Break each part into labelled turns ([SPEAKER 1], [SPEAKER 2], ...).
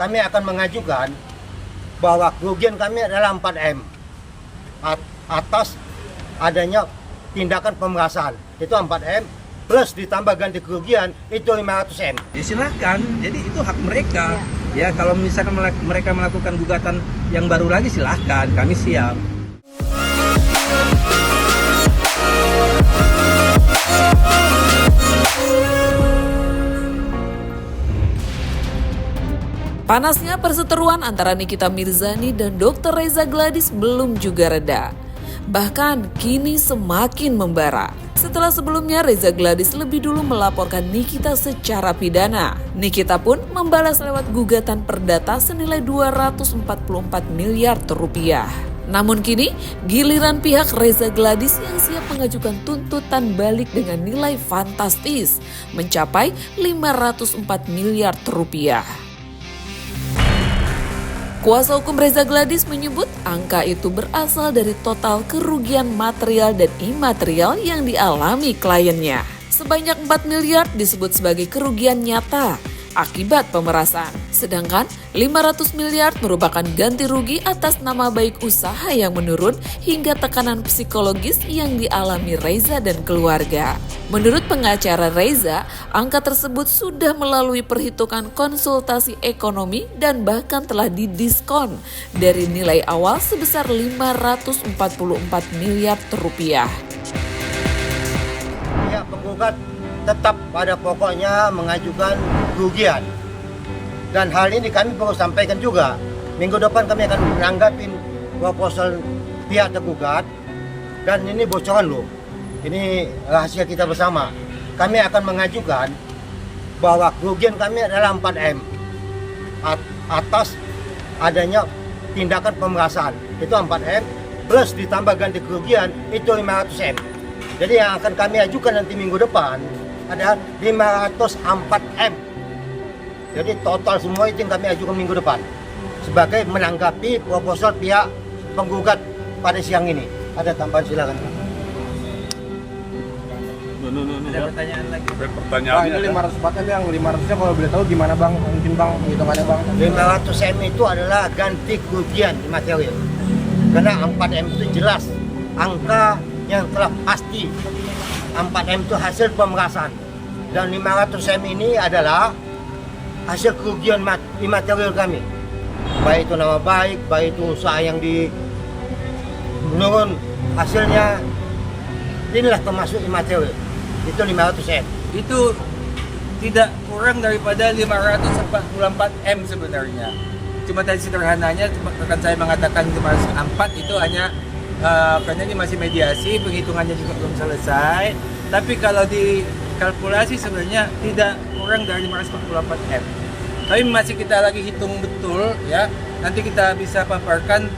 [SPEAKER 1] kami akan mengajukan bahwa kerugian kami adalah 4M atas adanya tindakan pemerasan. Itu 4M plus ditambah ganti kerugian itu 500M.
[SPEAKER 2] Ya silakan, jadi itu hak mereka. Ya kalau misalkan mereka melakukan gugatan yang baru lagi silahkan, kami siap.
[SPEAKER 3] Panasnya perseteruan antara Nikita Mirzani dan Dr. Reza Gladys belum juga reda. Bahkan kini semakin membara. Setelah sebelumnya Reza Gladys lebih dulu melaporkan Nikita secara pidana. Nikita pun membalas lewat gugatan perdata senilai 244 miliar rupiah. Namun kini giliran pihak Reza Gladys yang siap mengajukan tuntutan balik dengan nilai fantastis mencapai 504 miliar rupiah. Kuasa hukum Reza Gladys menyebut angka itu berasal dari total kerugian material dan imaterial yang dialami kliennya. Sebanyak 4 miliar disebut sebagai kerugian nyata akibat pemerasan. Sedangkan 500 miliar merupakan ganti rugi atas nama baik usaha yang menurun hingga tekanan psikologis yang dialami Reza dan keluarga. Menurut pengacara Reza, angka tersebut sudah melalui perhitungan konsultasi ekonomi dan bahkan telah didiskon dari nilai awal sebesar 544 miliar rupiah.
[SPEAKER 1] Pihak penggugat tetap pada pokoknya mengajukan kerugian. Dan hal ini kami perlu sampaikan juga. Minggu depan kami akan menanggapi proposal pihak tergugat. Dan ini bocoran loh. Ini rahasia kita bersama. Kami akan mengajukan bahwa kerugian kami adalah 4M atas adanya tindakan pemerasan. Itu 4M plus ditambah ganti kerugian itu 500M. Jadi yang akan kami ajukan nanti minggu depan adalah 504M. Jadi total semua itu yang kami ajukan minggu depan sebagai menanggapi proposal pihak penggugat pada siang ini. Ada tambahan, silakan.
[SPEAKER 2] Ada pertanyaan lagi?
[SPEAKER 4] Pertanyaan
[SPEAKER 5] ini 504M yang 500-nya kalau boleh tahu gimana bang? Mungkin bang, hitungannya bang.
[SPEAKER 1] 500M itu adalah ganti kerugian material. Karena 4M itu jelas angka yang telah pasti. 4M itu hasil pemerasan. Dan 500M ini adalah hasil kerugian imaterial kami. Baik itu nama baik, baik itu usaha yang menurun hasilnya. Inilah termasuk imaterial. Itu 500M.
[SPEAKER 2] Itu tidak kurang daripada 544M sebenarnya. Cuma tadi sederhananya rekan saya mengatakan 504 itu hanya karena ini masih mediasi, penghitungannya juga belum selesai. Tapi kalau dikalkulasi sebenarnya tidak kurang dari 544M. Tapi masih kita lagi hitung betul ya. Nanti kita bisa paparkan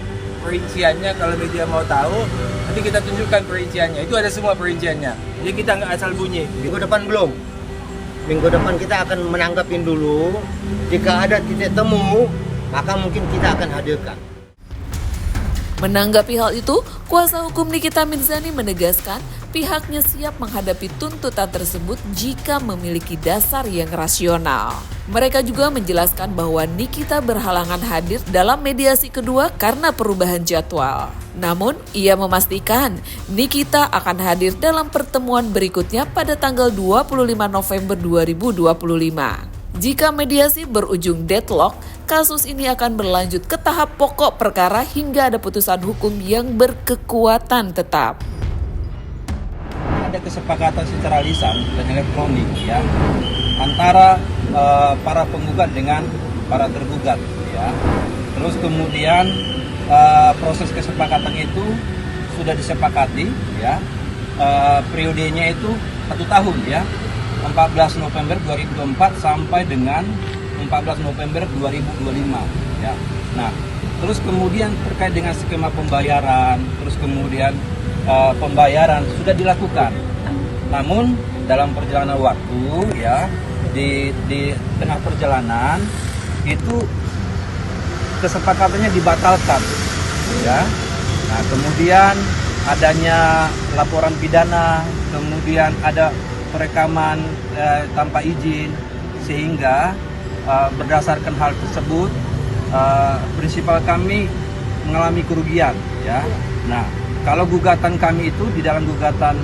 [SPEAKER 2] perinciannya kalau media mau tahu. Nanti kita tunjukkan perinciannya. Itu ada semua perinciannya. Jadi kita nggak asal bunyi.
[SPEAKER 1] Minggu depan belum. Minggu depan kita akan menanggapin dulu. Jika ada titik temu, maka mungkin kita akan hadirkan.
[SPEAKER 3] Menanggapi hal itu, kuasa hukum Nikita Mirzani menegaskan pihaknya siap menghadapi tuntutan tersebut jika memiliki dasar yang rasional. Mereka juga menjelaskan bahwa Nikita berhalangan hadir dalam mediasi kedua karena perubahan jadwal. Namun, ia memastikan Nikita akan hadir dalam pertemuan berikutnya pada tanggal 25 November 2025. Jika mediasi berujung deadlock, kasus ini akan berlanjut ke tahap pokok perkara hingga ada putusan hukum yang berkekuatan tetap.
[SPEAKER 2] Ada kesepakatan secara lisan dan elektronik ya antara para penggugat dengan para tergugat ya. Terus kemudian proses kesepakatan itu sudah disepakati ya. Periodenya itu 1 tahun ya. 14 November 2024 sampai dengan 14 November 2025 ya. Nah, terus kemudian terkait dengan skema pembayaran, terus kemudian pembayaran sudah dilakukan. Namun dalam perjalanan waktu ya di tengah perjalanan itu kesepakatannya dibatalkan ya. Nah, kemudian adanya laporan pidana, kemudian ada perekaman tanpa izin sehingga
[SPEAKER 4] berdasarkan hal tersebut, prinsipal kami mengalami kerugian, ya. Nah, kalau gugatan kami itu di dalam gugatan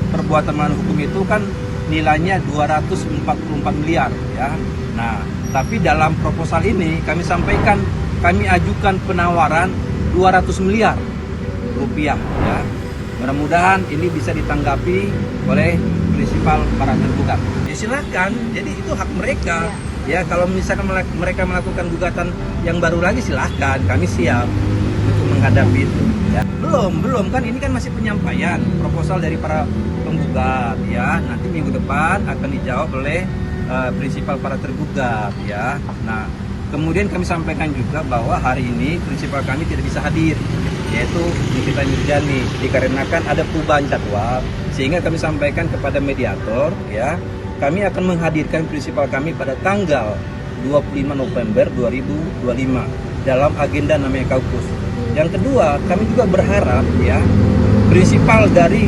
[SPEAKER 4] perbuatan melawan hukum itu kan nilainya 244 miliar, ya. Nah, tapi dalam proposal ini kami sampaikan kami ajukan penawaran 200 miliar rupiah, ya. Mudah-mudahan ini bisa ditanggapi oleh prinsipal para tergugat. Ya silakan, jadi itu hak mereka. Ya, kalau misalkan mereka melakukan gugatan yang baru lagi silahkan, kami siap untuk menghadapi itu. Ya. Belum kan ini kan masih penyampaian proposal dari para penggugat, ya. Nanti minggu depan akan dijawab oleh prinsipal para tergugat, ya. Nah, kemudian kami sampaikan juga bahwa hari ini prinsipal kami tidak bisa hadir, yaitu Nikita Mirzani, dikarenakan ada perubahan jadwal, sehingga kami sampaikan kepada mediator, ya. Kami akan menghadirkan prinsipal kami pada tanggal 25 November 2025 dalam agenda namanya kaukus. Yang kedua, kami juga berharap, ya, prinsipal dari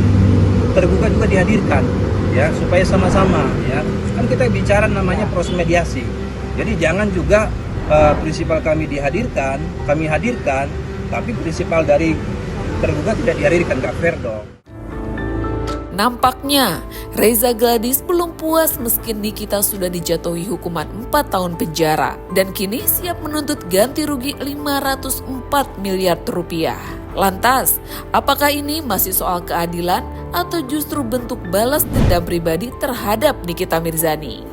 [SPEAKER 4] tergugat juga dihadirkan, ya, supaya sama-sama, ya. Kan kita bicara namanya proses mediasi. Jadi jangan juga prinsipal kami dihadirkan, kami hadirkan, tapi prinsipal dari tergugat tidak dihadirkan, nggak fair dong.
[SPEAKER 3] Nampaknya Reza Gladys belum puas meski Nikita sudah dijatuhi hukuman 4 tahun penjara dan kini siap menuntut ganti rugi 504 miliar rupiah. Lantas, apakah ini masih soal keadilan atau justru bentuk balas dendam pribadi terhadap Nikita Mirzani?